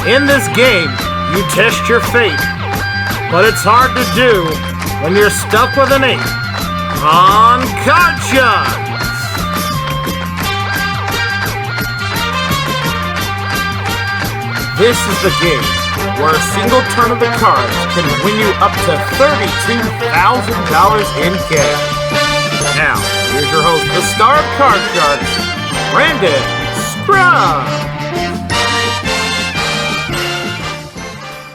In this game, you test your fate, but it's hard to do when you're stuck with an 8 on Card Sharks. This is the game where a single turn of the cards can win you up to $32,000 in cash. Now, here's your host, the star of Card Sharks, Brandon Scrub.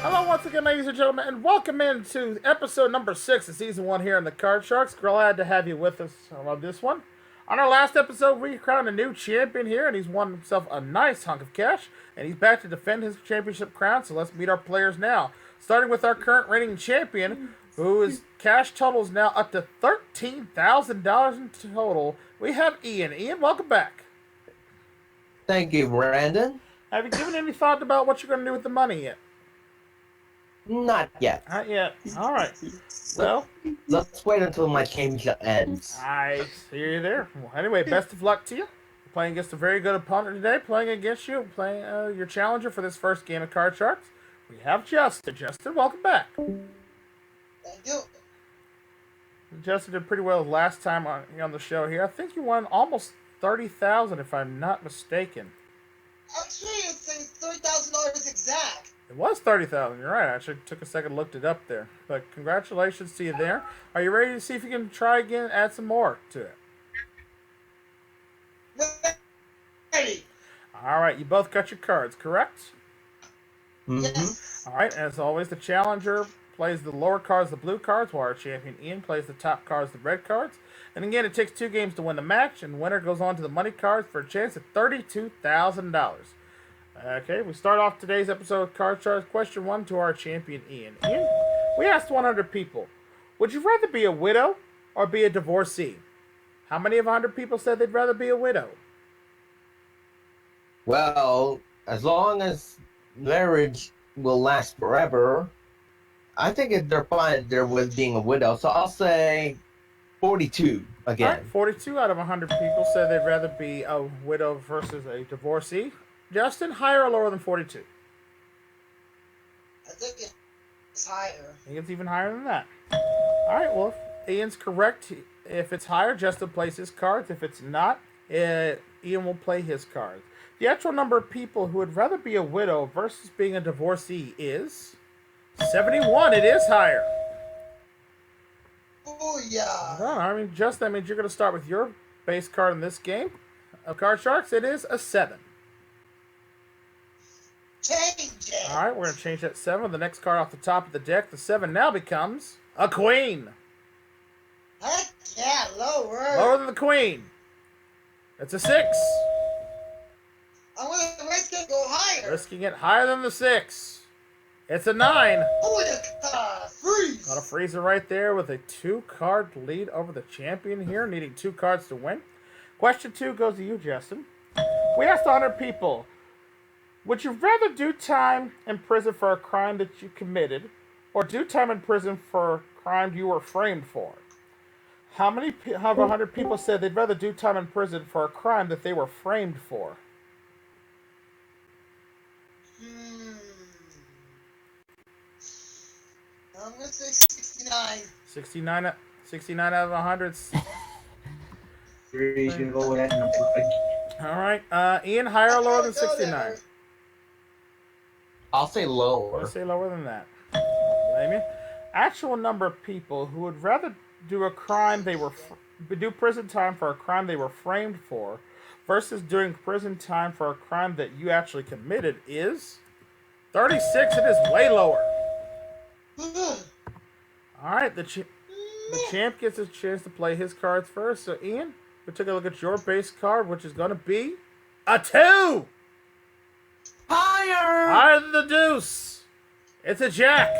Hello once again, ladies and gentlemen, and welcome into episode number 6 of season 1 here on the Card Sharks. Glad to have you with us on this one. On our last episode, we crowned a new champion here, and he's won himself a nice hunk of cash, and he's back to defend his championship crown, so let's meet our players now. Starting with our current reigning champion, whose cash total is now up to $13,000 in total. We have Ian. Ian, welcome back. Thank you, Brandon. Have you given any thought about what you're going to do with the money yet? Not yet. Not yet. All right. Well, let's wait until my championship ends. I see you there. Well, anyway, best of luck to you. You're playing against a very good opponent today. Playing against you, playing your challenger for this first game of Card Sharks. We have Justin. Justin, welcome back. Thank you. Justin did pretty well last time on the show here. I think you won almost $30,000, if I'm not mistaken. Actually, it's $30,000 exact. It was $30,000. You're right. I actually took a second, looked it up there. But congratulations to you there. Are you ready to see if you can try again and add some more to it? Ready. All right. You both got your cards, correct? Mm-hmm. Yes. All right. As always, the challenger plays the lower cards, the blue cards, while our champion Ian plays the top cards, the red cards. And again, it takes 2 games to win the match, and winner goes on to the money cards for a chance at $32,000. Okay, we start off today's episode of Card Sharks. Question 1 to our champion, Ian. Ian, we asked 100 people, would you rather be a widow or be a divorcee? How many of 100 people said they'd rather be a widow? Well, as long as marriage will last forever, I think they're fine there with being a widow. So I'll say 42 again. All right, 42 out of 100 people said they'd rather be a widow versus a divorcee. Justin, higher or lower than 42? I think it's higher. I think it's even higher than that. All right, well, if Ian's correct, if it's higher, Justin plays his cards. If it's not, Ian will play his cards. The actual number of people who would rather be a widow versus being a divorcee is 71. It is higher. Oh, yeah. I mean, Justin, that means you're going to start with your base card in this game of Card Sharks. It is a 7. Change it. All right, we're going to change that 7. The next card off the top of the deck, the 7 now becomes a queen. Heck yeah, lower. Lower than the queen. It's a 6. I'm going to risk it go higher. Risking it higher than the 6. It's a 9. Oh, freeze. Got a freezer right there with a 2-card lead over the champion here, needing 2 cards to win. Question 2 goes to you, Justin. We asked 100 people, would you rather do time in prison for a crime that you committed or do time in prison for a crime you were framed for? How many of 100 people said they'd rather do time in prison for a crime that they were framed for? I'm going to say 69. 69 out of 100. You can go ahead and All right. Ian, higher or lower than 69? I'll say lower. Let's say lower than that. Blame you. Actual number of people who would rather do a crime do prison time for a crime they were framed for versus doing prison time for a crime that you actually committed is 36. It is way lower. All right, the champ gets a chance to play his cards first. So, Ian, we took a look at your base card, which is going to be a 2. Higher than the deuce. It's a jack.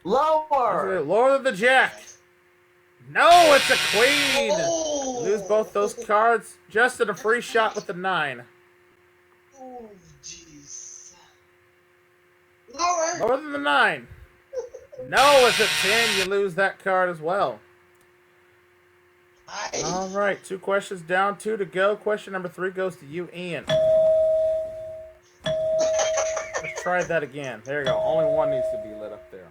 Lower than the jack. No, it's a queen. Oh. Lose both those cards. Justin, a free shot with the 9. Oh, jeez. Lower than the 9. No, it's a 10. You lose that card as well. All right, 2 questions down, 2 to go. Question number 3 goes to you, Ian. try that again. There you go. Only one needs to be lit up there.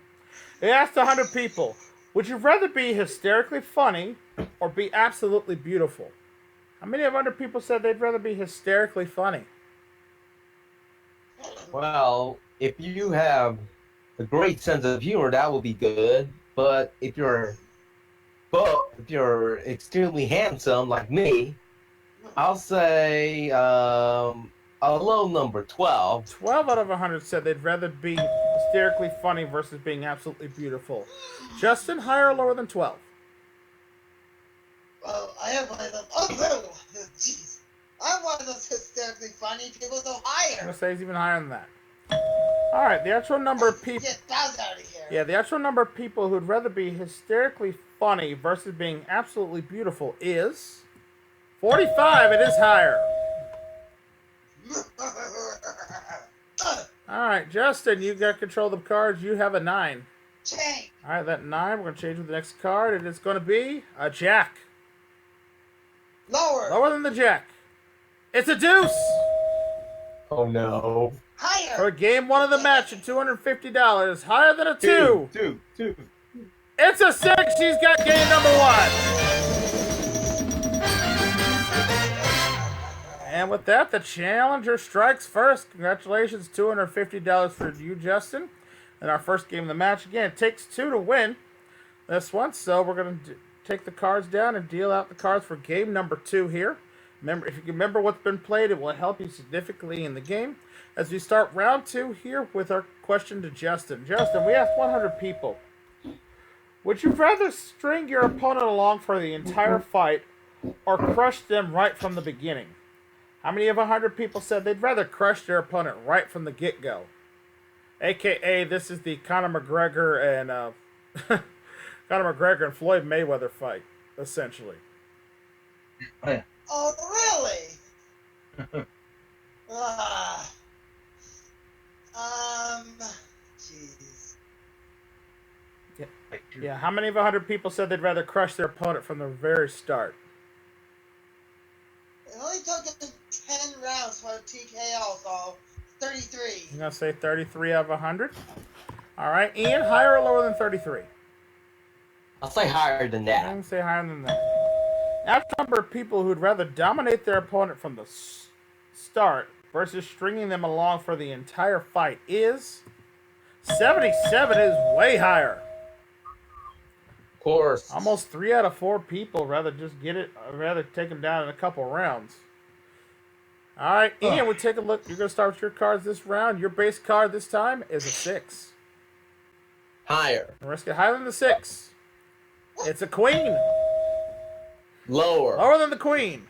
They asked 100 people, would you rather be hysterically funny or be absolutely beautiful? How many of 100 people said they'd rather be hysterically funny? Well, if you have a great sense of humor, that will be good. But if you're extremely handsome like me, I'll say a low number, 12. 12 out of 100 said they'd rather be hysterically funny versus being absolutely beautiful. Justin, higher or lower than 12? Well, I am one of them. Oh, jeez. I'm one of those hysterically funny people, so I'm higher. going to say he's even higher than that. All right, the actual number of people... Get those out of here. Yeah, the actual number of people who'd rather be hysterically funny versus being absolutely beautiful is 45. It is higher. All right, Justin, you got control of the cards. You have a 9. Change. All right, that 9, we're going to change with the next card. It is going to be a jack. Lower. Lower than the jack. It's a deuce. Oh no. Higher. For game 1 of the match at $250. Higher than a 2. Two. It's a 6. She's got game number 1. And with that, the challenger strikes first. Congratulations, $250 for you, Justin. In our first game of the match. Again, it takes 2 to win this one. So we're going to take the cards down and deal out the cards for game number 2 here. Remember, if you can remember what's been played, it will help you significantly in the game. As we start round 2 here with our question to Justin. Justin, we asked 100 people. Would you rather string your opponent along for the entire fight or crush them right from the beginning? How many of 100 people said they'd rather crush their opponent right from the get-go? AKA, this is the Conor McGregor and Floyd Mayweather fight, essentially. Oh, really? Jeez. Yeah, how many of 100 people said they'd rather crush their opponent from the very start? It only took them 10 rounds for a TKO, so 33. I'm going to say 33 out of 100. All right, Ian, higher or lower than 33? I'll say higher than I'm that. going to say higher than that. After number of people who'd rather dominate their opponent from the start versus stringing them along for the entire fight is 77. Is way higher. Of course. Almost 3 out of 4 people rather take them down in a couple rounds. All right, Ian, we'll take a look. You're going to start with your cards this round. Your base card this time is a 6. Higher. Risk it higher than the 6. It's a queen. Lower. Lower than the queen.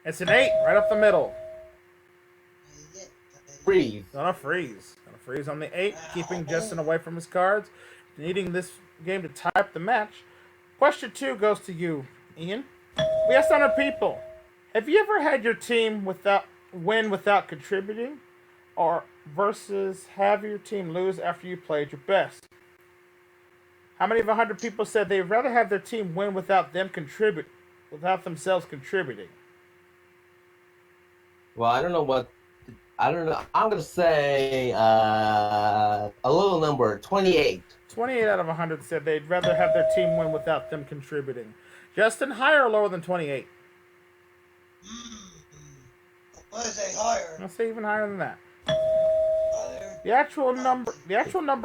It's an 8, right up the middle. Freeze. Gonna freeze. Gonna freeze on the 8, keeping Justin away from his cards. Needing this game to tie up the match. Question 2 goes to you, Ian. We asked 100 people. Have you ever had your team win without contributing? Or versus have your team lose after you played your best? How many of 100 people said they'd rather have their team win without themselves contributing? Well, I don't know. I'm gonna say a little number, 28. 28 out of 100 said they'd rather have their team win without them contributing. Justin, higher or lower than 28? What is a higher? I'll say even higher than that. Higher. The actual number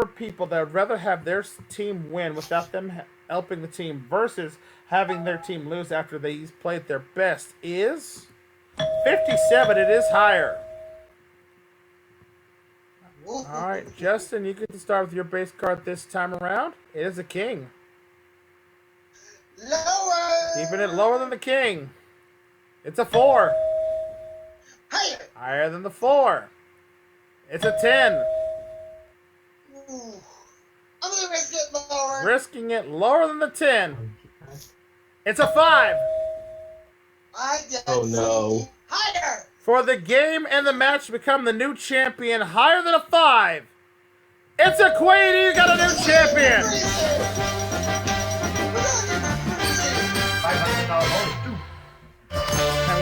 of people that would rather have their team win without them helping the team versus having their team lose after they played their best is 57. It is higher. All right, Justin, you get to start with your base card this time around. It is a king. Lower. Keeping it lower than the king. It's a 4. Higher. Higher than the 4. It's a 10. Ooh. I'm gonna risk it lower. Risking it lower than the 10. It's a 5. I did. Oh, no. Higher. For the game and the match to become the new champion, higher than a 5. It's a queen. You got a new champion. $500 bonus, too.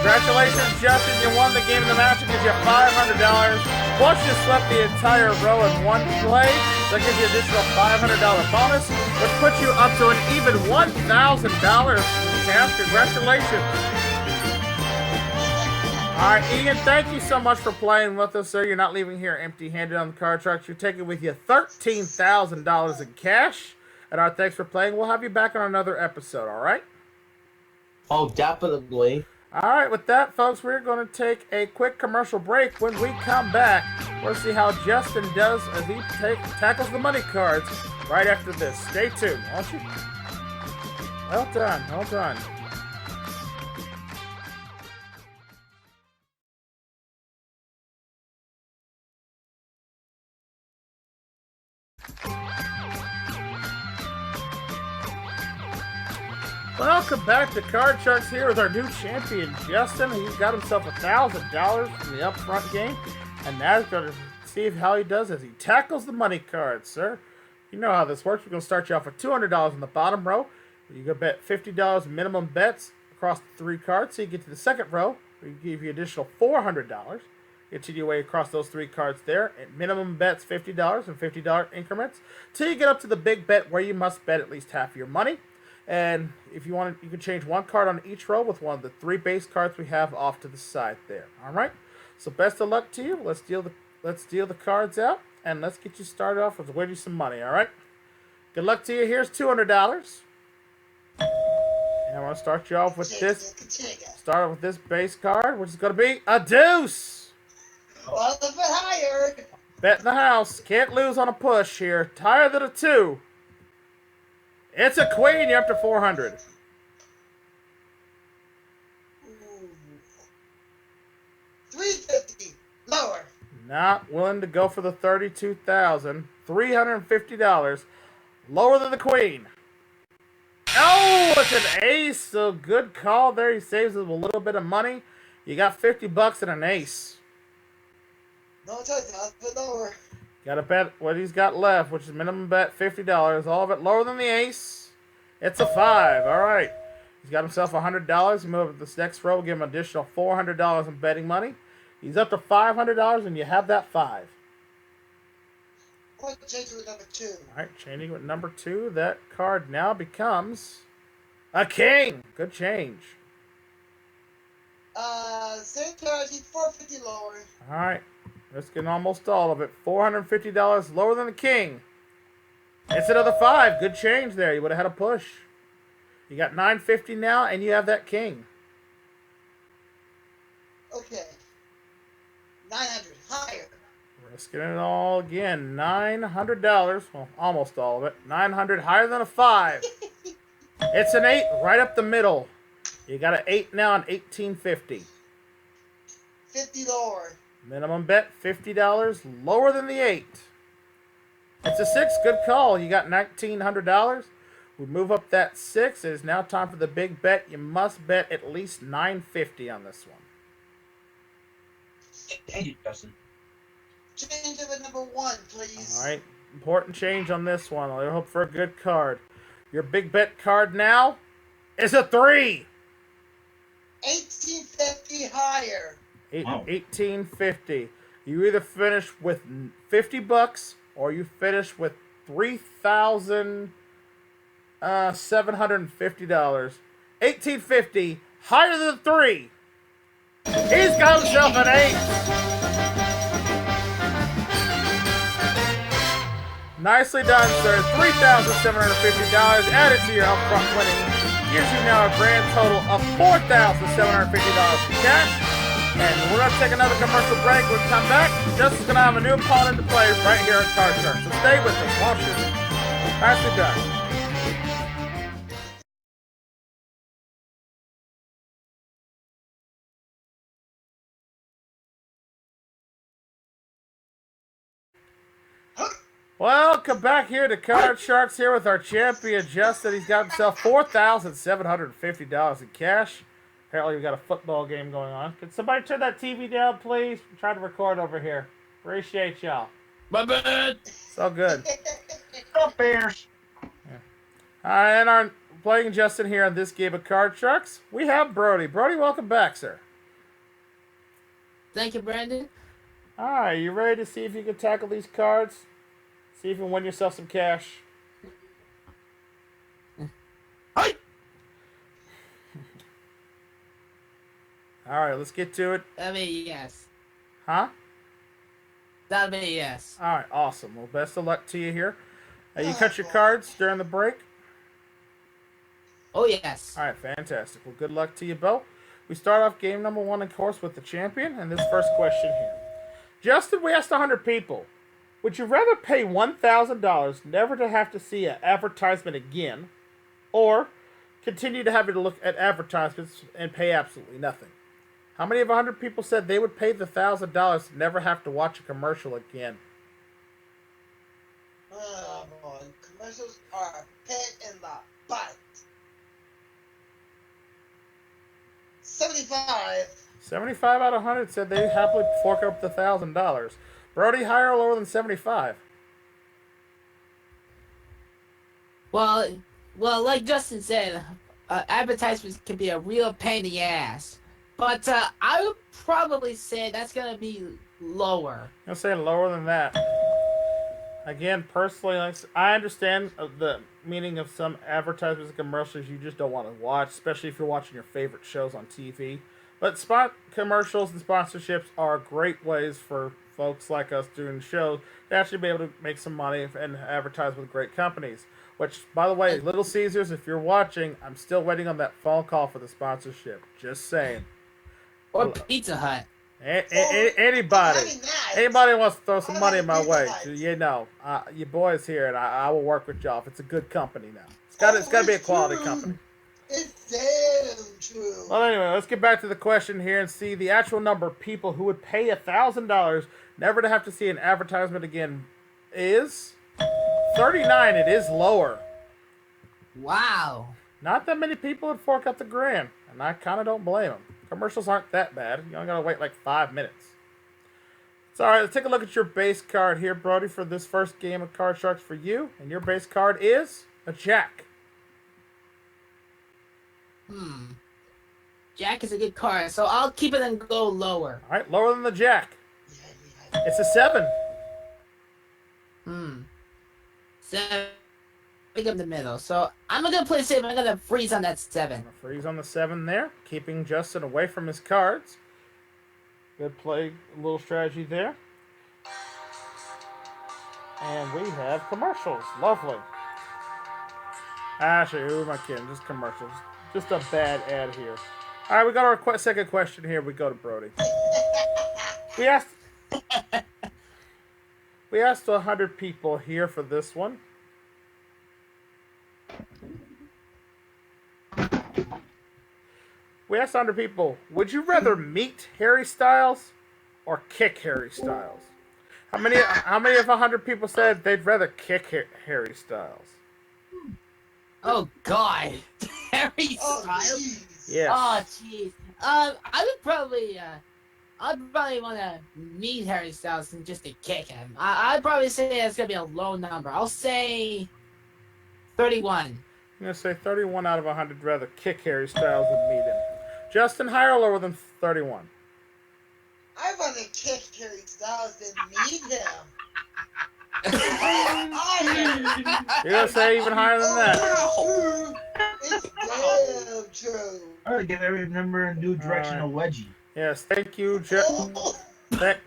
Congratulations, Justin. You won the game of the match. It gives you $500. Plus, you swept the entire row in one play. That gives you an additional $500 bonus, which puts you up to an even $1,000 cash. Congratulations. All right, Ian, thank you so much for playing with us, sir. You're not leaving here empty-handed on the Card Sharks. You're taking with you $13,000 in cash. And our thanks for playing. We'll have you back on another episode, all right? Oh, definitely. All right, with that, folks, we're going to take a quick commercial break. When we come back, we'll see how Justin does as he tackles the money cards right after this. Stay tuned, won't you? Well done, well done. Welcome back to Card Sharks here with our new champion, Justin. He's got himself $1,000 from the upfront game, and now he's going to see how he does as he tackles the money cards, sir. You know how this works. We're going to start you off with $200 in the bottom row. You go bet $50 minimum bets across the three cards. So you get to the second row, we give you additional $400. Continue your way across those three cards there. At minimum bets $50 and $50 increments. Till you get up to the big bet where you must bet at least half your money. And if you want, you can change one card on each row with one of the three base cards we have off to the side there. All right. So best of luck to you. Let's deal the cards out, and let's get you started off with winning some money. All right. Good luck to you. Here's $200. And I want to start you off with this. Start off with this base card, which is going to be a deuce. Well, a bit higher. Bet in the house. Can't lose on a push here. Higher than a 2. It's a queen. You're up to 400. Ooh. 350. Lower. Not willing to go for the $32,350. Lower than the queen. Oh, it's an ace. So good call there. He saves us a little bit of money. You got $50 and an ace. No choice. I'll put lower. Got to bet what he's got left, which is minimum bet $50. All of it lower than the ace. It's a 5. All right. He's got himself $100. You move up to this next row, give him an additional $400 in betting money. He's up to $500, and you have that 5. I want to change with number 2. All right, changing with number 2. That card now becomes a king. Good change. Same card. He's 450 lower. All right. Risking almost all of it. $450 lower than the king. It's another 5. Good change there. You would have had a push. You got $950 now, and you have that king. Okay. 900. Higher. Risking it all again. $900. Well, almost all of it. $900 higher than a 5. It's an 8 right up the middle. You got an 8 now and $1,850. 50 lower. Minimum bet $50 lower than the 8. It's a 6. Good call. You got $1,900. We move up that 6. It is now time for the big bet. You must bet at least $950 on this one. Thank you, Justin. Change it with number 1, please. All right. Important change on this one. I hope for a good card. Your big bet card now is a 3. 1850 higher. Wow. $1,850. You either finish with $50 or you finish with $3,750. $1,850 higher than 3. He's got himself an 8. Nicely done, sir. $3,750 added to your upfront winning gives you now a grand total of $4,750 in cash. And we're going to take another commercial break. When we come back, Justin's going to have a new opponent to play right here at Card Sharks. So stay with us. Watch this. Nicely done. Welcome back here to Card Sharks here with our champion, Justin. He's got himself $4,750 in cash. Apparently we got a football game going on. Can somebody turn that TV down, please? I'm trying to record over here. Appreciate y'all. My bad. So good. Go Bears. And our playing Justin here on this game of Card Sharks, we have Brody. Brody, welcome back, sir. Thank you, Brandon. Alright, you ready to see if you can tackle these cards? See if you can win yourself some cash. Hi. Alright, let's get to it. That'll be yes. Huh? That'll be yes. Alright, awesome. Well, best of luck to you here. You cut your cards during the break? Oh, yes. Alright, fantastic. Well, good luck to you, Bo. We start off game number 1, of course, with the champion, and this first question here. Justin, we asked 100 people. Would you rather pay $1,000 never to have to see an advertisement again, or continue to have to look at advertisements and pay absolutely nothing? How many of 100 people said they would pay the $1,000 to never have to watch a commercial again? Oh boy, commercials are a pain in the butt. 75. 75 out of 100 said they'd happily fork up the $1,000. Brody, higher or lower than 75? Well, like Justin said, advertisements can be a real pain in the ass. But I would probably say that's gonna be lower. I'm saying lower than that. Again, personally, I understand the meaning of some advertisements and commercials you just don't want to watch, especially if you're watching your favorite shows on TV. But spot commercials and sponsorships are great ways for folks like us doing shows to actually be able to make some money and advertise with great companies. Which, by the way, Little Caesars, if you're watching, I'm still waiting on that phone call for the sponsorship. Just saying. Or Pizza Hut. Anybody wants to throw some money my way, you know, your boy's here, and I will work with y'all. If it's a good company now, it's got to be a quality company. It's damn true. Well, anyway, let's get back to the question here and see the actual number of people who would pay $1,000 never to have to see an advertisement again is 39. It is lower. Wow. Not that many people would fork up the grand, and I kind of don't blame them. Commercials aren't that bad. You only gotta wait like 5 minutes. It's alright, let's take a look at your base card here, Brody, for this first game of Card Sharks for you. And your base card is a Jack. Jack is a good card, so I'll keep it and go lower. Alright, lower than the Jack. It's a 7. 7. Pick up the middle. So I'm not gonna play safe. I'm gonna freeze on that 7. Freeze on the 7 there, keeping Justin away from his cards. Good play, a little strategy there. And we have commercials. Lovely. Actually, who am I kidding? Just commercials. Just a bad ad here. Alright, we got our second question here. We go to Brody. We asked 100 people here for this one. We asked 100 people, would you rather meet Harry Styles or kick Harry Styles? How many of 100 people said they'd rather kick Harry Styles? Oh God, Harry Styles. Yeah. Oh jeez. I'd probably want to meet Harry Styles and just to kick him. I'd probably say that's gonna be a low number. I'll say 31. I'm gonna say 31 out of 100 rather kick Harry Styles than meet him. Justin, higher or lower than 31? I want to kick Harry Styles than meet him. You're gonna say even higher than that? It's damn true. I'm gonna give every member a new directional wedgie. Yes, thank you,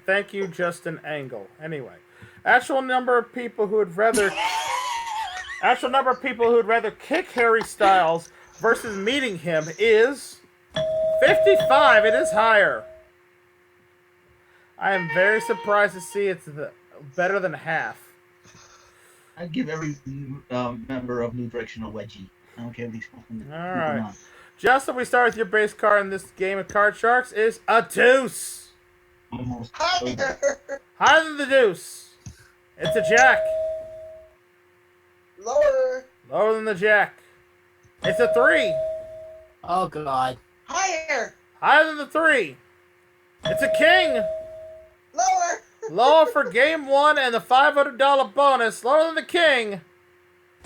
thank you, Justin Angle. Anyway, actual number of people who would rather kick Harry Styles versus meeting him is 55. It is higher. I am very surprised to see it's better than half. I'd give every member of new directional wedgie. I don't care if he's fucking. All right, Justin, we start with your base card in this game of Card Sharks is a deuce. Almost. Higher than the deuce. It's a Jack. Lower. Lower than the Jack. It's a 3. Oh God. Higher. Higher than the 3. It's a King. Lower. Lower for game 1 and the $500 bonus. Lower than the King.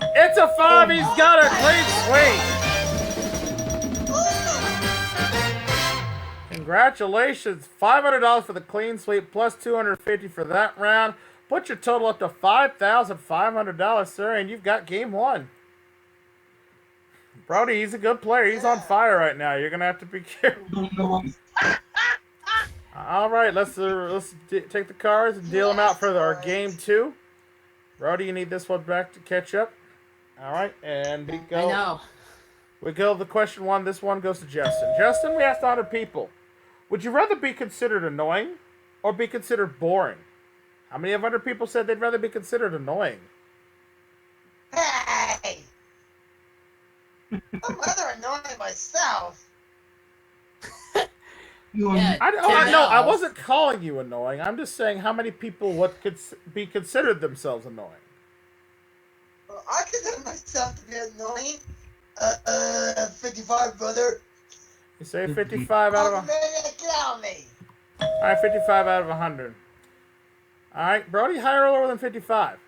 It's a 5. He's got a clean sweep. Congratulations. $500 for the clean sweep plus $250 for that round. Put your total up to $5,500, sir, and you've got game one. Brody, he's a good player. He's on fire right now. You're going to have to be careful. All right, let's take the cards and deal them out for our game two. Brody, you need this one back to catch up. All right, and we go. I know. We go to question one. This one goes to Justin. Justin, we asked 100 people. Would you rather be considered annoying or be considered boring? How many of 100 people said they'd rather be considered annoying? Hey! I'm rather annoying myself. Yeah, I wasn't calling you annoying. I'm just saying how many people would be considered themselves annoying. Well, I consider myself to be annoying. 55, brother. You say 55 out of me. All right, 55 out of 100. All right, Brody, higher or lower than 55?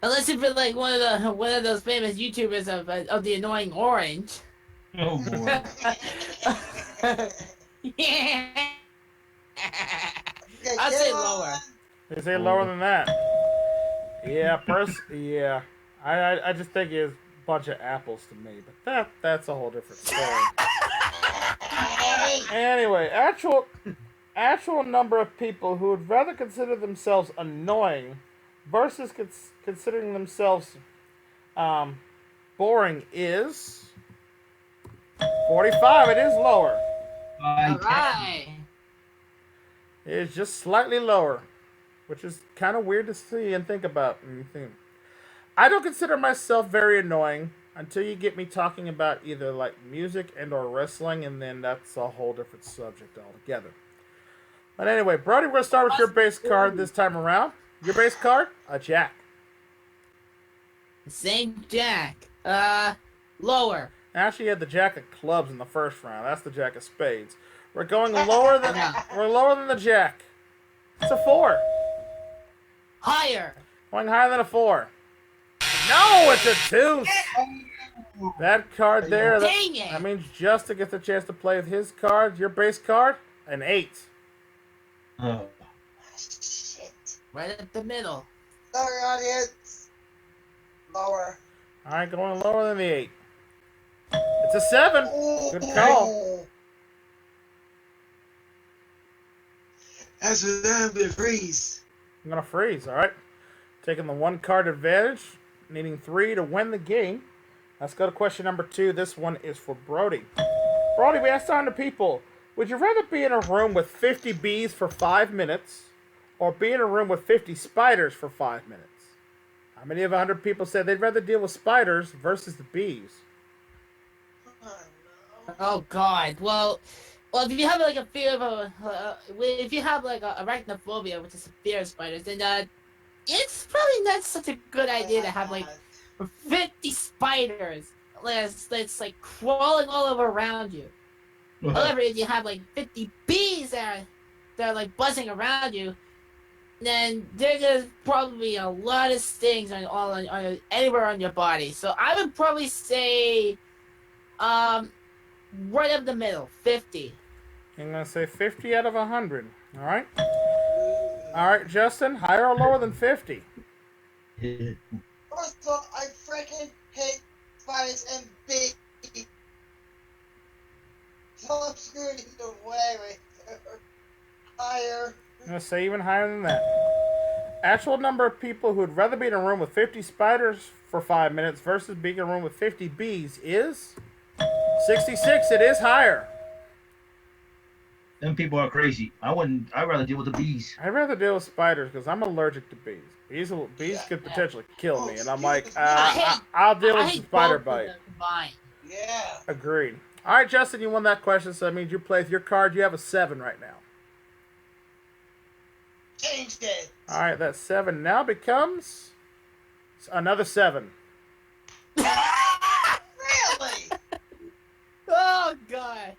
Unless you've been like one of those famous YouTubers of the annoying orange. Oh boy. Yeah. Okay, I'd say come on. lower. You say lower than that? Yeah, I just think it's a bunch of apples to me, but that's a whole different story. Anyway, actual number of people who would rather consider themselves annoying versus considering themselves boring is 45. It is lower. Alright. It is just slightly lower, which is kind of weird to see and think about. I don't consider myself very annoying until you get me talking about either like music and or wrestling, and then that's a whole different subject altogether. But anyway, Brody, we're going to start with your base card this time around. Your base card, a jack. Same jack. Lower. Actually, you had the jack of clubs in the first round. That's the jack of spades. We're going lower than the jack. It's a 4. Higher. Going higher than a 4. No, it's a 2. That card there. Dang it. That means Justin gets a chance to play with his card. Your base card, an 8. Oh. Shit. Right at the middle. Sorry, audience. Lower. All right, going lower than the 8. It's a 7. Good call. As for that, I'm gonna freeze. I'm going to freeze, all right? Taking the 1 card advantage, needing 3 to win the game. Let's go to question number 2. This one is for Brody. Brody, we asked 100 people. Would you rather be in a room with 50 bees for 5 minutes or be in a room with 50 spiders for 5 minutes? How many of 100 people said they'd rather deal with spiders versus the bees? Oh God. Well, if you have like a fear of if you have like arachnophobia, which is a fear of spiders, then it's probably not such a good idea to have like 50 spiders that's like crawling all over around you. However, if you have like 50 bees that are like buzzing around you, then there's probably a lot of stings on anywhere on your body. So I would probably say, right up the middle, 50. I'm going to say 50 out of 100. All right? All right, Justin, higher or lower than 50? First of all, I freaking hate spiders and bees. So I'm screwed either way right there. Higher. I'm going to say even higher than that. Actual number of people who would rather be in a room with 50 spiders for 5 minutes versus being in a room with 50 bees is 66. It is higher. Them people are crazy. I'd rather deal with the bees. I'd rather deal with spiders because I'm allergic to bees. Bees could potentially kill me, and I'm like, I'll deal with the spider bite. Yeah. Agreed. All right, Justin, you won that question, so that means you play with your card. You have a 7 right now. Changed it. All right, that 7 now becomes another 7. Really? Oh God.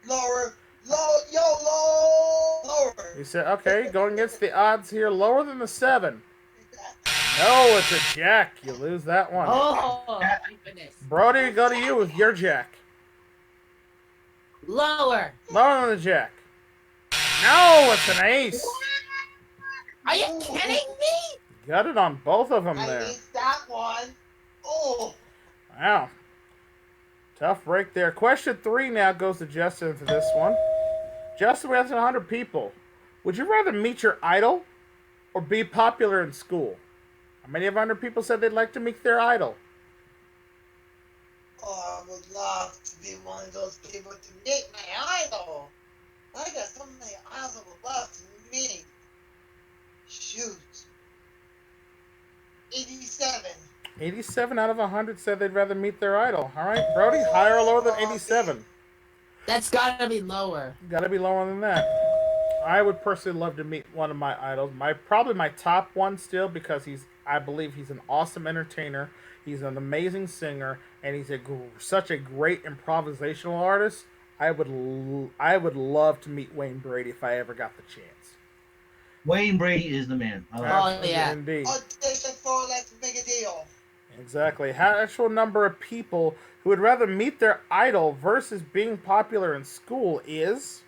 Lower. You said, okay, going against the odds here, lower than the 7. No, it's a jack. You lose that one. Oh, thank goodness. Brody, we go to you with your jack. Lower. Lower than the jack. No, it's an ace. Are you kidding me? Got it on both of them I there. missed that one. Oh. Wow. Tough break there. Question 3 now goes to Justin for this one. Justin, we have 100 people. Would you rather meet your idol or be popular in school? How many of 100 people said they'd like to meet their idol? Oh, I would love to be one of those people to meet my idol. I got so many idols I would love to meet. Shoot. 87. 87 out of 100 said they'd rather meet their idol. All right, Brody, higher or lower than 87? That's gotta be lower. Got to be lower than that. I would personally love to meet one of my idols. Probably my top one still, because I believe he's an awesome entertainer. He's an amazing singer, and he's such a great improvisational artist. I would love to meet Wayne Brady if I ever got the chance. Wayne Brady is the man. I like Oh, yeah. Indeed. Audition for Let's Make a Deal. Exactly. Actual number of people who would rather meet their idol versus being popular in school is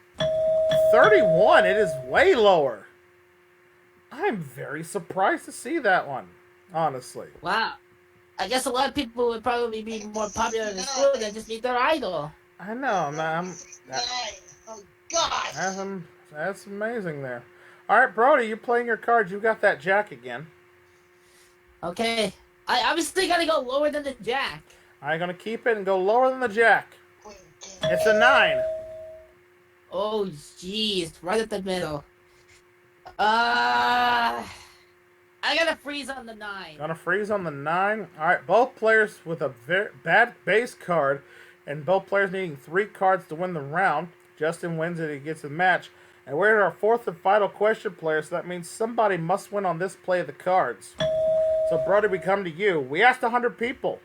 31. It is way lower. I'm very surprised to see that one, honestly. Wow. I guess a lot of people would probably be more popular in school than just meet their idol. I know, man. 69. Oh, gosh. That's amazing there. All right, Brody, you're playing your cards. You got that jack again. Okay. I obviously gotta go lower than the jack. I'm going to keep it and go lower than the jack. Queen, king. It's a 9. Oh, jeez. Right at the middle. I gotta freeze on the 9. Gonna freeze on the 9. All right, both players with a very bad base card, and both players needing 3 cards to win the round. Justin wins it, he gets the match. And we're at our 4th and final question, player, so that means somebody must win on this play of the cards. So, Brody, we come to you. We asked 100 people,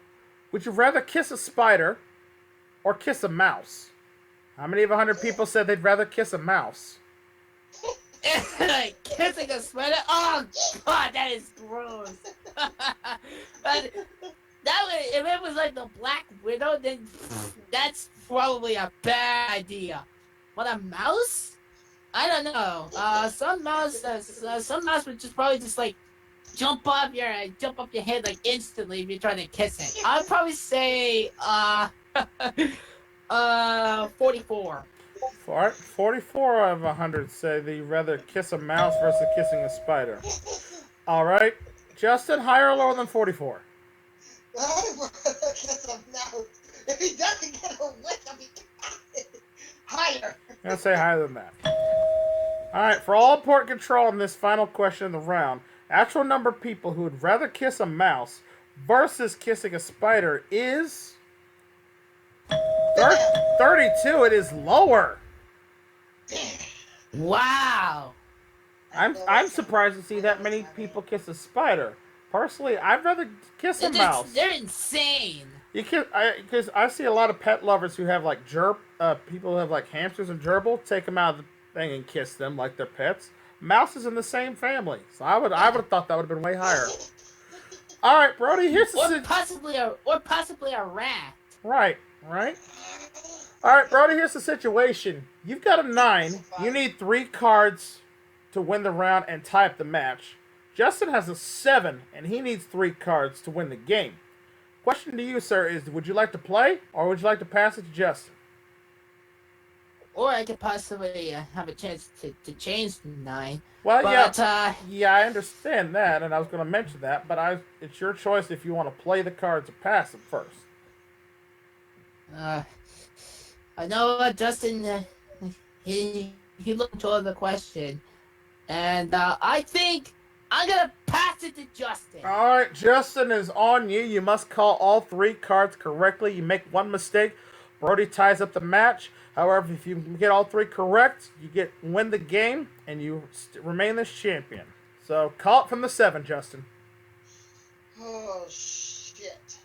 would you rather kiss a spider or kiss a mouse? How many of 100 people said they'd rather kiss a mouse? Kissing a spider? Oh, God, that is gross. But that way, if it was like the Black Widow, then that's probably a bad idea. But a mouse? I don't know. Some mouse would just probably just like jump off your head like instantly if you're trying to kiss it. I'd probably say 44. 44 out of 100 say they'd rather kiss a mouse versus kissing a spider. All right, Justin, higher or lower than 44? I would kiss him now. If he doesn't get a lick, I'll be higher. I'm going to say higher than that. All right, for all important control in this final question of the round, actual number of people who would rather kiss a mouse versus kissing a spider is 32. It is lower. Wow. I'm surprised to see that many people kiss a spider. Personally, I'd rather kiss a mouse. They're insane. Because I see a lot of pet lovers who have like people who have like hamsters and gerbil, take them out of the thing and kiss them like they're pets. Mouse is in the same family, so I would have thought that would have been way higher. All right, Brody, here's the possibly a rat. Right. All right, Brody, here's the situation. You've got a 9. You need 3 cards to win the round and tie up the match. Justin has a 7, and he needs 3 cards to win the game. Question to you, sir, is would you like to play, or would you like to pass it to Justin? Or I could possibly have a chance to change the 9. Well, but, yeah, I understand that, and I was going to mention that, but it's your choice if you want to play the cards or pass them first. I know Justin, he looked toward the question, and I think I'm gonna pass it to Justin. All right, Justin is on you. You must call all 3 cards correctly. You make 1 mistake, Brody ties up the match. However, if you get all 3 correct, you win the game, and you remain this champion. So call it from the 7, Justin. Oh, shit.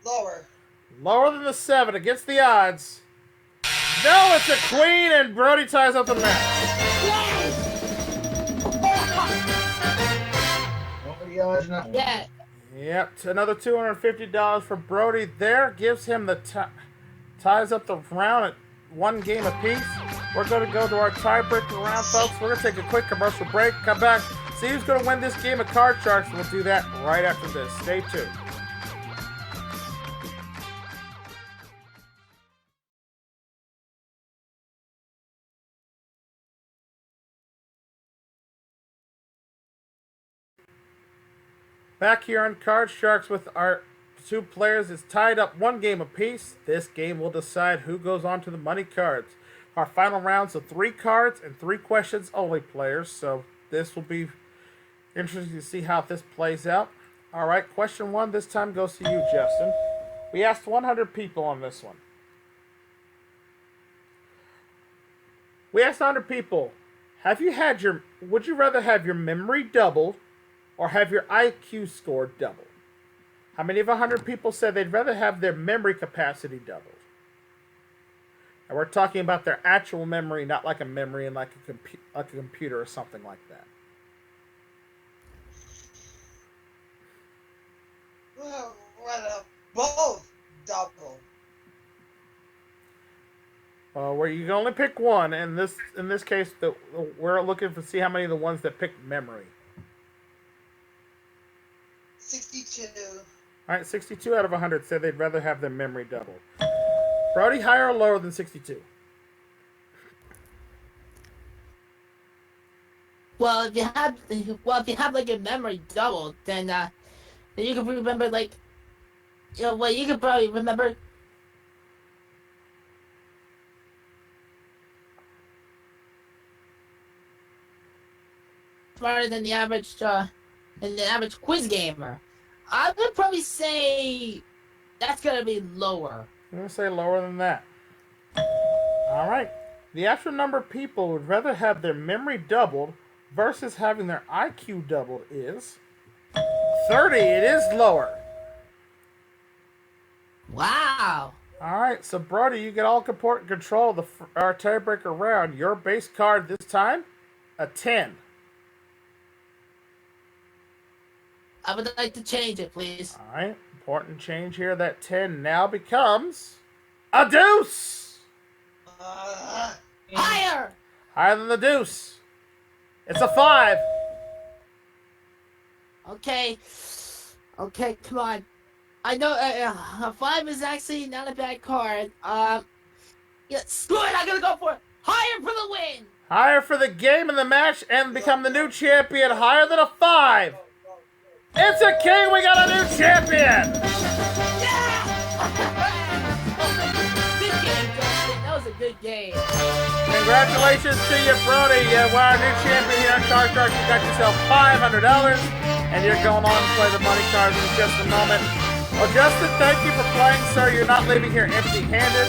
Lower. Lower than the 7 against the odds. No, it's a queen, and Brody ties up the match. Pretty odds on that one. Yeah. Yep, another $250 for Brody there. Gives him the ties up the round at 1 game apiece. We're going to go to our tiebreaker round, folks. We're going to take a quick commercial break, come back, see who's going to win this game of Card Sharks. We'll do that right after this. Stay tuned. Back here on Card Sharks with our 2 players. It's tied up 1 game apiece. This game will decide who goes on to the money cards. Our final rounds of 3 cards and 3 questions only, players. So this will be interesting to see how this plays out. All right, question 1 this time goes to you, Justin. We asked 100 people on this one. We asked 100 people, would you rather have your memory doubled or have your IQ score doubled? How many of 100 people said they'd rather have their memory capacity doubled? And we're talking about their actual memory, not like a memory in like a computer or something like that. Well, both double. Where you can only pick one. In this case, we're looking to see how many of the ones that picked memory. 62. All right, 62 out of 100 said they'd rather have their memory doubled. Brody, higher or lower than 62? Well, if you have like your memory doubled, then you can remember like, you can probably remember smarter than the average quiz gamer. I would probably say that's gonna be lower. I'm going to say lower than that. All right. The actual number of people who would rather have their memory doubled versus having their IQ doubled is 30. It is lower. Wow. All right. So, Brody, you get all control of our tiebreaker round. Your base card this time, a 10. I would like to change it, please. All right. Important change here. That 10 now becomes a deuce. Higher! Higher than the deuce. It's a 5. Okay, come on. I know a 5 is actually not a bad card. Yeah, screw it, I'm gonna go for it. Higher for the win! Higher for the game and the match and become the new champion. Higher than a 5. It's a king. We got a new champion. Yeah! Good game, Justin. That was a good game. Congratulations to you, Brody. We're our new champion here on Card Sharks. You got yourself $500, and you're going on to play the money cards in just a moment. Well, Justin, thank you for playing, sir. You're not leaving here empty-handed.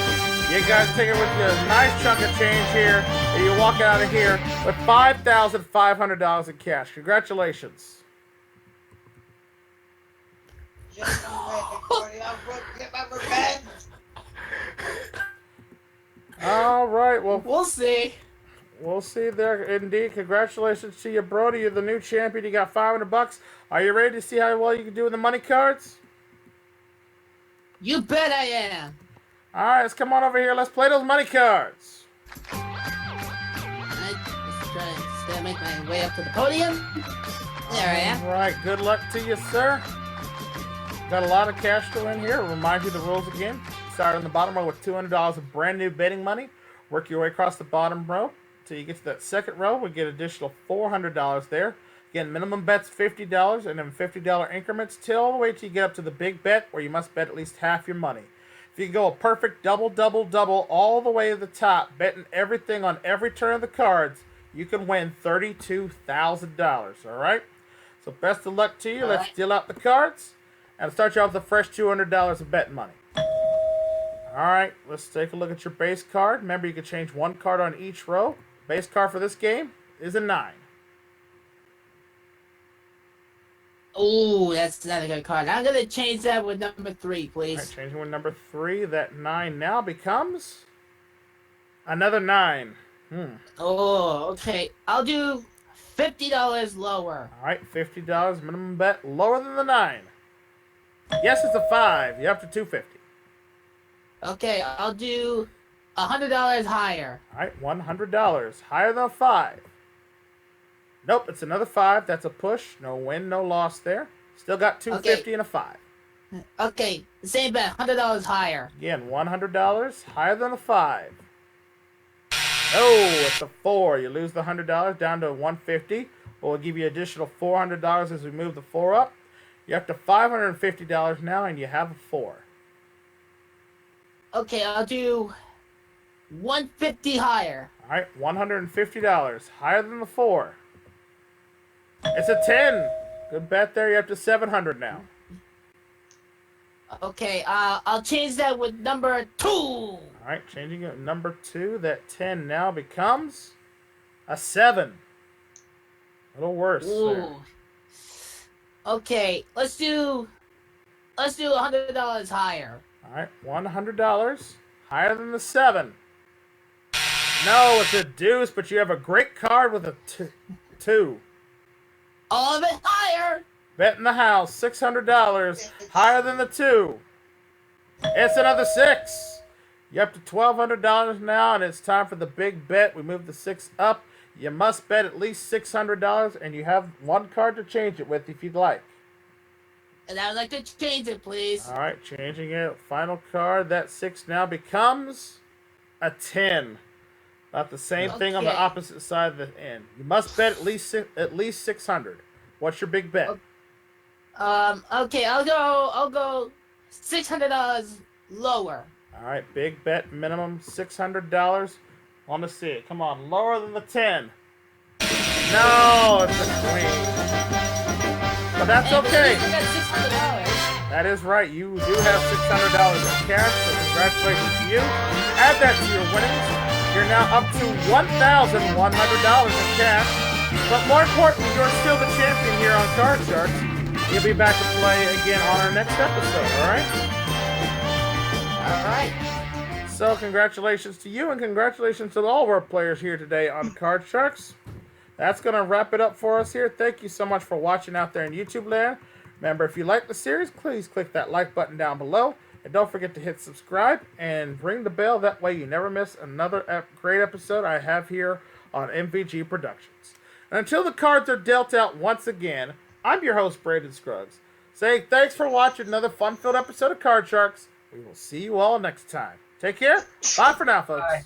You guys take it with you a nice chunk of change here, and you're walking out of here with $5,500 in cash. Congratulations. Just ready, I'm going to get my revenge. All right, well, We'll see. we'll see there. Indeed, congratulations to you, Brody. You're the new champion. You got $500. Are you ready to see how well you can do with the money cards? You bet I am. All right, let's come on over here. Let's play those money cards. Alright, just trying to make my way up to the podium. There I am. All right, good luck to you, sir. Got a lot of cash to win here. Remind you the rules again. Start on the bottom row with $200 of brand new betting money. Work your way across the bottom row till you get to that second row. We get additional $400 there. Again, minimum bet's $50 and then $50 increments till all the way till you get up to the big bet where you must bet at least half your money. If you go a perfect double, double, double all the way to the top, betting everything on every turn of the cards, you can win $32,000. All right? So best of luck to you. Let's deal out the cards. And start you off with a fresh $200 of betting money. All right, let's take a look at your base card. Remember, you can change one card on each row. Base card for this game is a 9. Oh, that's not a good card. I'm gonna change that with number 3, All right, please. changing with number 3. That 9 now becomes another 9. Oh, okay. I'll do $50 lower. All right, $50 minimum bet, lower than the 9. Yes, it's a 5. You're up to $250. Okay, I'll do $100 higher. All right, $100 higher than a 5. Nope, it's another 5. That's a push. No win, no loss there. Still got $250 and a 5. Okay, same bet, $100 higher. Again, $100 higher than a 5. Oh, it's a 4. You lose the $100 down to $150. But we'll give you additional $400 as we move the 4 up. You're up to $550 now, and you have a 4. Okay, I'll do $150 higher. All right, $150 higher than the 4. It's a 10. Good bet there. You're up to $700 now. Okay, I'll change that with number 2. All right, changing it number 2. That 10 now becomes a 7. A little worse there. Ooh. Okay, let's do $100 higher. All right, $100 higher than the 7. No, it's a deuce, but you have a great card with a 2. All of it higher. Bet in the house, $600 higher than the 2. It's another 6. You're up to $1,200 now, and it's time for the big bet. We move the 6 up. You must bet at least $600, and you have one card to change it with if you'd like. And I would like to change it, please. All right, changing it. Final card. That 6 now becomes a 10. About the same thing on the Okay. opposite side of the end. You must bet at least 600. What's your big bet? Okay, I'll go $600 lower. All right, big bet minimum $600. Want to see it? Come on, lower than the 10. No, it's a queen. But that's okay. I got $600. That is right. You do have $600 in cash, so congratulations to you. Add that to your winnings. You're now up to $1,100 in cash. But more important, you're still the champion here on Card Sharks. You'll be back to play again on our next episode, all right? All right. So congratulations to you, and congratulations to all of our players here today on Card Sharks. That's going to wrap it up for us here. Thank you so much for watching out there in YouTube land. Remember, if you like the series, please click that like button down below. And don't forget to hit subscribe and ring the bell. That way you never miss another great episode I have here on MVG Productions. And until the cards are dealt out once again, I'm your host, Braden Scruggs, saying thanks for watching another fun-filled episode of Card Sharks. We will see you all next time. Take care. Bye for now, folks. Bye.